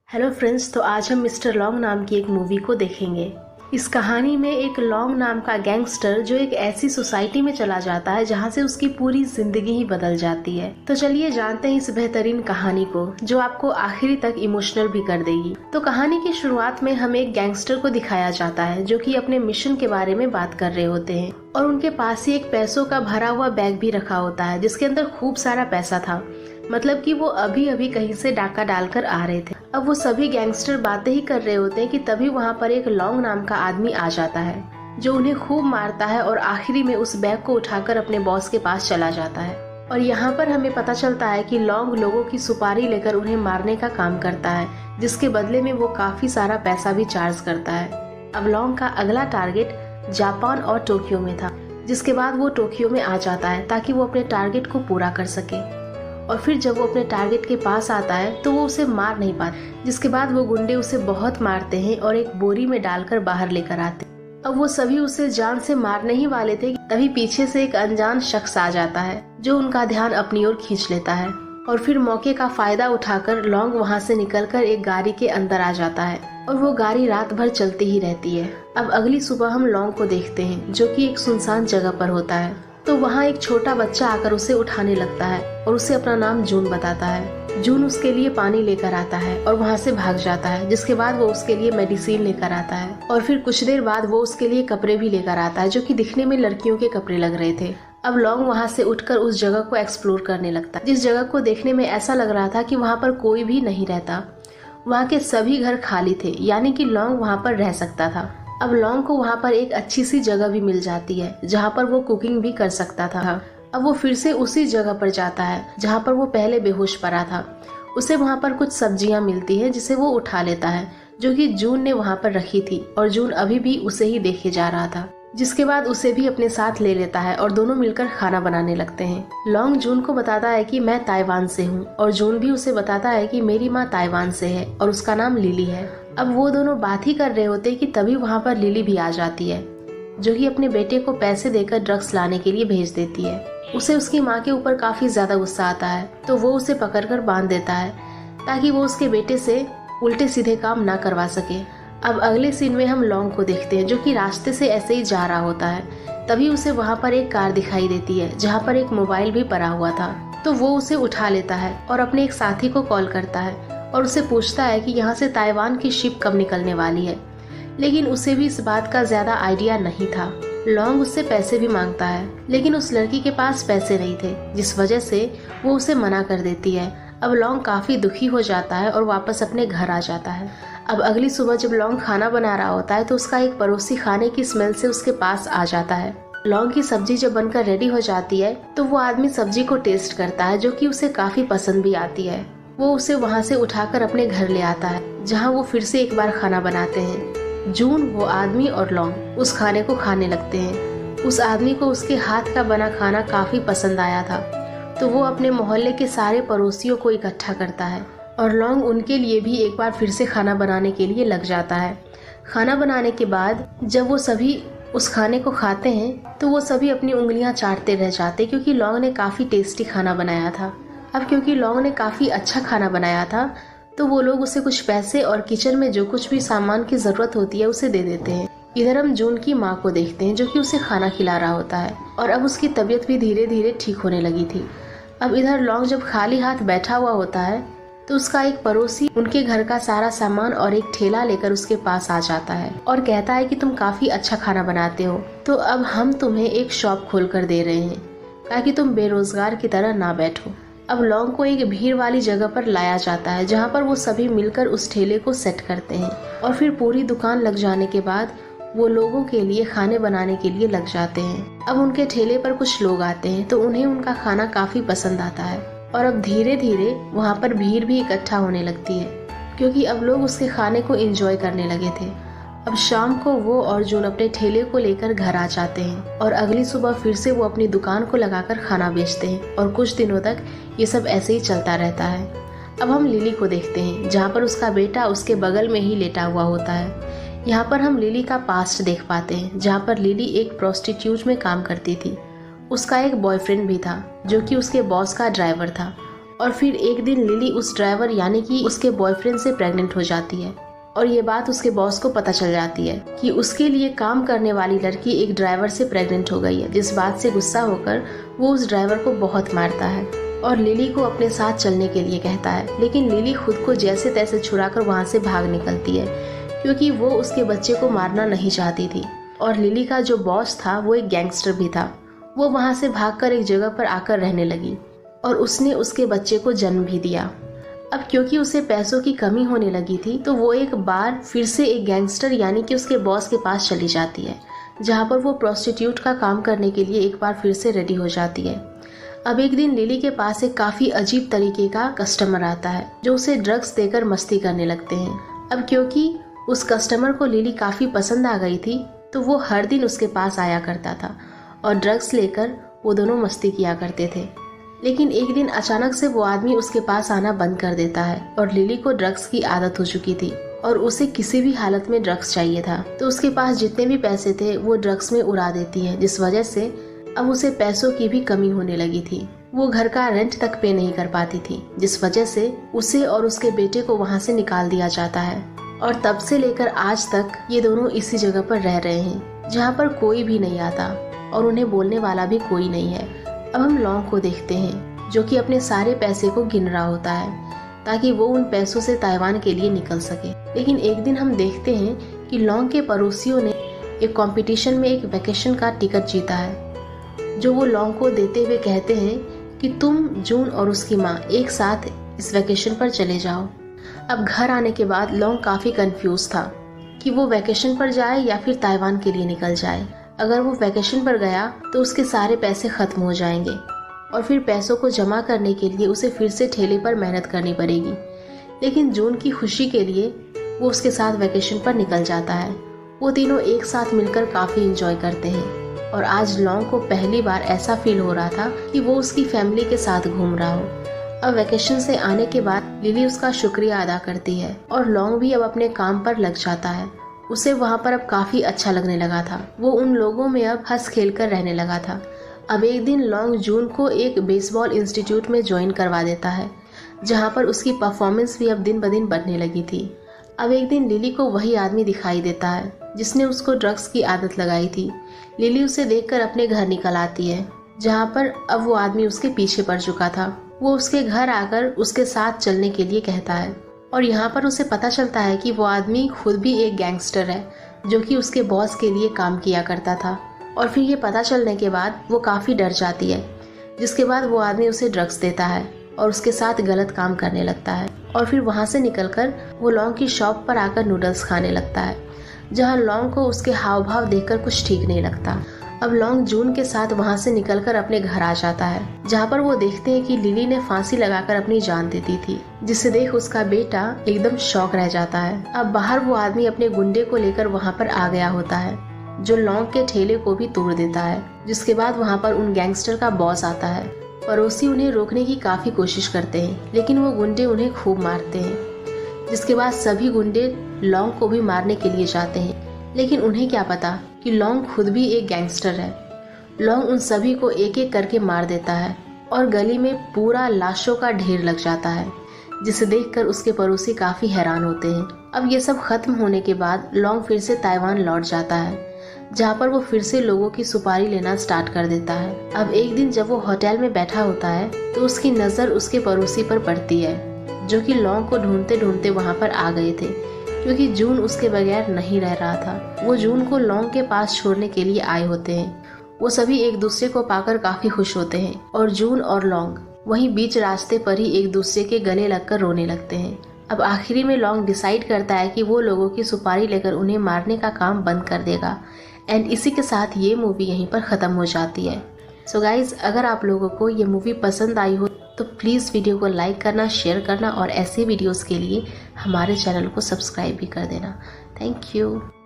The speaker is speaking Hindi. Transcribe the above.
हेलो फ्रेंड्स, तो आज हम मिस्टर लॉन्ग नाम की एक मूवी को देखेंगे। इस कहानी में एक लॉन्ग नाम का गैंगस्टर जो एक ऐसी सोसाइटी में चला जाता है जहां से उसकी पूरी जिंदगी ही बदल जाती है। तो चलिए जानते हैं इस बेहतरीन कहानी को जो आपको आखिरी तक इमोशनल भी कर देगी। तो कहानी की शुरुआत में हमें एक गैंगस्टर को दिखाया जाता है जो कि अपने मिशन के बारे में बात कर रहे होते हैं और उनके पास ही एक पैसों का भरा हुआ बैग भी रखा होता है जिसके अंदर खूब सारा पैसा था। मतलब कि वो अभी अभी कहीं से डाका डालकर आ रहे थे। अब वो सभी गैंगस्टर बातें ही कर रहे होते हैं कि तभी वहाँ पर एक लॉन्ग नाम का आदमी आ जाता है जो उन्हें खूब मारता है और आखिरी में उस बैग को उठाकर अपने बॉस के पास चला जाता है। और यहाँ पर हमें पता चलता है कि लॉन्ग लोगों की सुपारी लेकर उन्हें मारने का काम करता है, जिसके बदले में वो काफी सारा पैसा भी चार्ज करता है। अब लॉन्ग का अगला टारगेट जापान और टोक्यो में था, जिसके बाद वो टोक्यो में आ जाता है ताकि वो अपने टारगेट को पूरा कर सके। और फिर जब वो अपने टारगेट के पास आता है तो वो उसे मार नहीं पाता, जिसके बाद वो गुंडे उसे बहुत मारते हैं और एक बोरी में डालकर बाहर लेकर आते। अब वो सभी उसे जान से मारने ही वाले थे, तभी पीछे से एक अनजान शख्स आ जाता है जो उनका ध्यान अपनी ओर खींच लेता है। और फिर मौके का फायदा उठाकर लॉन्ग वहाँ से निकलकर एक गाड़ी के अंदर आ जाता है और वो गाड़ी रात भर चलती ही रहती है। अब अगली सुबह हम लॉन्ग को देखते हैं जो कि एक सुनसान जगह पर होता है। तो वहाँ एक छोटा बच्चा आकर उसे उठाने लगता है और उसे अपना नाम जून बताता है। जून उसके लिए पानी लेकर आता है और वहाँ से भाग जाता है, जिसके बाद वो उसके लिए मेडिसिन लेकर आता है और फिर कुछ देर बाद वो उसके लिए कपड़े भी लेकर आता है जो कि दिखने में लड़कियों के कपड़े लग रहे थे। अब लॉन्ग वहाँ से उठकर उस जगह को एक्सप्लोर करने लगता है, जिस जगह को देखने में ऐसा लग रहा था कि वहाँ पर कोई भी नहीं रहता। वहाँ के सभी घर खाली थे, यानी कि लॉन्ग वहाँ पर रह सकता था। अब लॉन्ग को वहाँ पर एक अच्छी सी जगह भी मिल जाती है जहाँ पर वो कुकिंग भी कर सकता था। अब वो फिर से उसी जगह पर जाता है जहाँ पर वो पहले बेहोश पड़ा था। उसे वहाँ पर कुछ सब्जियाँ मिलती है जिसे वो उठा लेता है, जो कि जून ने वहाँ पर रखी थी और जून अभी भी उसे ही देखे जा रहा था, जिसके बाद उसे भी अपने साथ ले लेता है और दोनों मिलकर खाना बनाने लगते हैं। लॉन्ग जून को बताता है कि मैं ताइवान से हूँ और जून भी उसे बताता है कि मेरी माँ ताइवान से है और उसका नाम लिली है। अब वो दोनों बात ही कर रहे होते कि तभी वहाँ पर लिली भी आ जाती है जो कि अपने बेटे को पैसे देकर ड्रग्स लाने के लिए भेज देती है। उसे उसकी माँ के ऊपर काफी ज्यादा गुस्सा आता है तो वो उसे पकड़कर बांध देता है ताकि वो उसके बेटे से उल्टे सीधे काम ना करवा सके। अब अगले सीन में हम लॉन्ग को देखते हैं जो कि रास्ते से ऐसे ही जा रहा होता है। तभी उसे वहाँ पर एक कार दिखाई देती है जहाँ पर एक मोबाइल भी पड़ा हुआ था, तो वो उसे उठा लेता है और अपने एक साथी को कॉल करता है और उसे पूछता है कि यहाँ से ताइवान की शिप कब निकलने वाली है। लेकिन उसे भी इस बात का ज्यादा आइडिया नहीं था। लॉन्ग उससे पैसे भी मांगता है लेकिन उस लड़की के पास पैसे नहीं थे, जिस वजह से वो उसे मना कर देती है। अब लॉन्ग काफी दुखी हो जाता है और वापस अपने घर आ जाता है। अब अगली सुबह जब लॉन्ग खाना बना रहा होता है तो उसका एक पड़ोसी खाने की स्मेल से उसके पास आ जाता है। लॉन्ग की सब्जी जब बनकर रेडी हो जाती है तो वो आदमी सब्जी को टेस्ट करता है जो कि उसे काफी पसंद भी आती है। वो उसे वहाँ से उठाकर अपने घर ले आता है जहाँ वो फिर से एक बार खाना बनाते हैं। जून, वो आदमी और लॉन्ग उस खाने को खाने लगते हैं। उस आदमी को उसके हाथ का बना खाना काफी पसंद आया था तो वो अपने मोहल्ले के सारे पड़ोसियों को इकट्ठा करता है और लॉन्ग उनके लिए भी एक बार फिर से खाना बनाने के लिए लग जाता है। खाना बनाने के बाद जब वो सभी उस खाने को खाते हैं तो वो सभी अपनी उंगलियां चाटते रह जाते क्योंकि लॉन्ग ने काफी टेस्टी खाना बनाया था। अब क्योंकि लॉन्ग ने काफी अच्छा खाना बनाया था तो वो लोग उसे कुछ पैसे और किचन में जो कुछ भी सामान की जरूरत होती है उसे दे देते हैं। इधर हम जून की माँ को देखते हैं जो कि उसे खाना खिला रहा होता है और अब उसकी तबीयत भी धीरे धीरे ठीक होने लगी थी। अब इधर लॉन्ग जब खाली हाथ बैठा हुआ होता है तो उसका एक पड़ोसी उनके घर का सारा सामान और एक ठेला लेकर उसके पास आ जाता है और कहता है कि तुम काफी अच्छा खाना बनाते हो, तो अब हम तुम्हें एक शॉप खोल कर दे रहे हैं ताकि तुम बेरोजगार की तरह ना बैठो। अब लॉन्ग को एक भीड़ वाली जगह पर लाया जाता है जहाँ पर वो सभी मिलकर उस ठेले को सेट करते हैं और फिर पूरी दुकान लग जाने के बाद वो लोगों के लिए खाने बनाने के लिए लग जाते हैं। अब उनके ठेले पर कुछ लोग आते हैं तो उन्हें उनका खाना काफी पसंद आता है और अब धीरे धीरे वहाँ पर भीड़ भी इकट्ठा होने लगती है क्योंकि अब लोग उसके खाने को एंजॉय करने लगे थे। अब शाम को वो और जून अपने ठेले को लेकर घर आ जाते हैं और अगली सुबह फिर से वो अपनी दुकान को लगाकर खाना बेचते हैं और कुछ दिनों तक ये सब ऐसे ही चलता रहता है। अब हम लिली को देखते हैं जहाँ पर उसका बेटा उसके बगल में ही लेटा हुआ होता है। यहाँ पर हम लिली का पास्ट देख पाते हैं जहाँ पर लिली एक प्रोस्टिट्यूट में काम करती थी। उसका एक बॉयफ्रेंड भी था जो कि उसके बॉस का ड्राइवर था और फिर एक दिन लिली उस ड्राइवर यानी कि उसके बॉयफ्रेंड से प्रेग्नेंट हो जाती है और ये बात उसके बॉस को पता चल जाती है कि उसके लिए काम करने वाली लड़की एक ड्राइवर से प्रेग्नेंट हो गई है, जिस बात से गुस्सा होकर वो उस ड्राइवर को बहुत मारता है और लिली को अपने साथ चलने के लिए कहता है। लेकिन लिली खुद को जैसे तैसे छुड़ाकर वहाँ से भाग निकलती है क्योंकि वो उसके बच्चे को मारना नहीं चाहती थी। और लिली का जो बॉस था वो एक गैंगस्टर भी था। वो वहाँ से भागकर एक जगह पर आकर रहने लगी और उसने उसके बच्चे को जन्म भी दिया। अब क्योंकि उसे पैसों की कमी होने लगी थी तो वो एक बार फिर से एक गैंगस्टर यानी कि उसके बॉस के पास चली जाती है, जहाँ पर वो प्रोस्टिट्यूट का काम करने के लिए एक बार फिर से रेडी हो जाती है। अब एक दिन लिली के पास एक काफ़ी अजीब तरीके का कस्टमर आता है जो उसे ड्रग्स देकर मस्ती करने लगते हैं। अब क्योंकि उस कस्टमर को लिली काफ़ी पसंद आ गई थी तो वो हर दिन उसके पास आया करता था और ड्रग्स लेकर वो दोनों मस्ती किया करते थे। लेकिन एक दिन अचानक से वो आदमी उसके पास आना बंद कर देता है और लिली को ड्रग्स की आदत हो चुकी थी और उसे किसी भी हालत में ड्रग्स चाहिए था, तो उसके पास जितने भी पैसे थे वो ड्रग्स में उड़ा देती है, जिस वजह से अब उसे पैसों की भी कमी होने लगी थी। वो घर का रेंट तक पे नहीं कर पाती थी, जिस वजह से उसे और उसके बेटे को वहाँ से निकाल दिया जाता है। और तब से लेकर आज तक ये दोनों इसी जगह पर रह रहे हैं जहाँ पर कोई भी नहीं आता और उन्हें बोलने वाला भी कोई नहीं है। अब हम लॉन्ग को देखते हैं जो कि अपने सारे पैसे को गिन रहा होता है ताकि वो उन पैसों से ताइवान के लिए निकल सके। लेकिन एक दिन हम देखते हैं कि लॉन्ग के पड़ोसियों ने एक कंपटीशन में एक वैकेशन का टिकट जीता है, जो वो लॉन्ग को देते हुए कहते हैं कि तुम, जून और उसकी माँ एक साथ इस वैकेशन पर चले जाओ। अब घर आने के बाद लॉन्ग काफ़ी कंफ्यूज था कि वो वैकेशन पर जाए या फिर ताइवान के लिए निकल जाए। अगर वो वैकेशन पर गया तो उसके सारे पैसे खत्म हो जाएंगे और फिर पैसों को जमा करने के लिए उसे फिर से ठेले पर मेहनत करनी पड़ेगी। लेकिन जून की खुशी के लिए वो उसके साथ वैकेशन पर निकल जाता है। वो तीनों एक साथ मिलकर काफ़ी इंजॉय करते हैं और आज लॉन्ग को पहली बार ऐसा फील हो रहा था कि वो उसकी फैमिली के साथ घूम रहा हो। अब वैकेशन से आने के बाद लिली उसका शुक्रिया अदा करती है और लॉन्ग भी अब अपने काम पर लग जाता है। उसे वहाँ पर अब काफ़ी अच्छा लगने लगा था। वो उन लोगों में अब हंस खेल कर रहने लगा था। अब एक दिन लॉन्ग जून को एक बेसबॉल इंस्टीट्यूट में ज्वाइन करवा देता है, जहाँ पर उसकी परफॉर्मेंस भी अब दिन ब दिन बढ़ने लगी थी। अब एक दिन लिली को वही आदमी दिखाई देता है जिसने उसको ड्रग्स की आदत लगाई थी। लिली उसे देखकर अपने घर निकल आती है, जहाँ पर अब वो आदमी उसके पीछे पड़ चुका था। वो उसके घर आकर उसके साथ चलने के लिए कहता है और यहाँ पर उसे पता चलता है कि वो आदमी खुद भी एक गैंगस्टर है जो कि उसके बॉस के लिए काम किया करता था। और फिर ये पता चलने के बाद वो काफ़ी डर जाती है, जिसके बाद वो आदमी उसे ड्रग्स देता है और उसके साथ गलत काम करने लगता है। और फिर वहाँ से निकलकर वो लॉन्ग की शॉप पर आकर नूडल्स खाने लगता है, जहाँ लॉन्ग को उसके हाव भाव देखकर कुछ ठीक नहीं लगता। अब लॉन्ग जून के साथ वहाँ से निकलकर अपने घर आ जाता है, जहाँ पर वो देखते हैं कि लिली ने फांसी लगाकर अपनी जान दे दी थी, जिसे देख उसका बेटा एकदम शॉक रह जाता है। अब बाहर वो आदमी अपने गुंडे को लेकर वहाँ पर आ गया होता है, जो लॉन्ग के ठेले को भी तोड़ देता है। जिसके बाद वहाँ पर उन गैंगस्टर का बॉस आता है। पड़ोसी उन्हें रोकने की काफ़ी कोशिश करते हैं, लेकिन वो गुंडे उन्हें खूब मारते हैं। जिसके बाद सभी गुंडे लॉन्ग को भी मारने के लिए जाते हैं, लेकिन उन्हें क्या पता कि लॉन्ग खुद भी एक गैंगस्टर है। लॉन्ग उन सभी को एक एक करके मार देता है और गली में पूरा लाशों का ढेर लग जाता है, जिसे देखकर उसके पड़ोसी काफ़ी हैरान होते हैं। अब ये सब खत्म होने के बाद लॉन्ग फिर से ताइवान लौट जाता है, जहाँ पर वो फिर से लोगों की सुपारी लेना स्टार्ट कर देता है। अब एक दिन जब वो होटल में बैठा होता है तो उसकी नज़र उसके पड़ोसी पर पड़ती है, जो कि लॉन्ग को ढूंढते ढूंढते वहाँ पर आ गए थे, क्योंकि जून उसके बगैर नहीं रह रहा था। वो जून को लॉन्ग के पास छोड़ने के लिए आए होते हैं। वो सभी एक दूसरे को पाकर काफ़ी खुश होते हैं और जून और लॉन्ग वहीं बीच रास्ते पर ही एक दूसरे के गले लगकर रोने लगते हैं। अब आखिरी में लॉन्ग डिसाइड करता है कि वो लोगों की सुपारी लेकर उन्हें मारने का काम बंद कर देगा। एंड इसी के साथ ये मूवी यहीं पर ख़त्म हो जाती है। सो गाइज, अगर आप लोगों को ये मूवी पसंद आई हो तो प्लीज़ वीडियो को लाइक करना, शेयर करना और ऐसे वीडियोस के लिए हमारे चैनल को सब्सक्राइब भी कर देना। Thank you.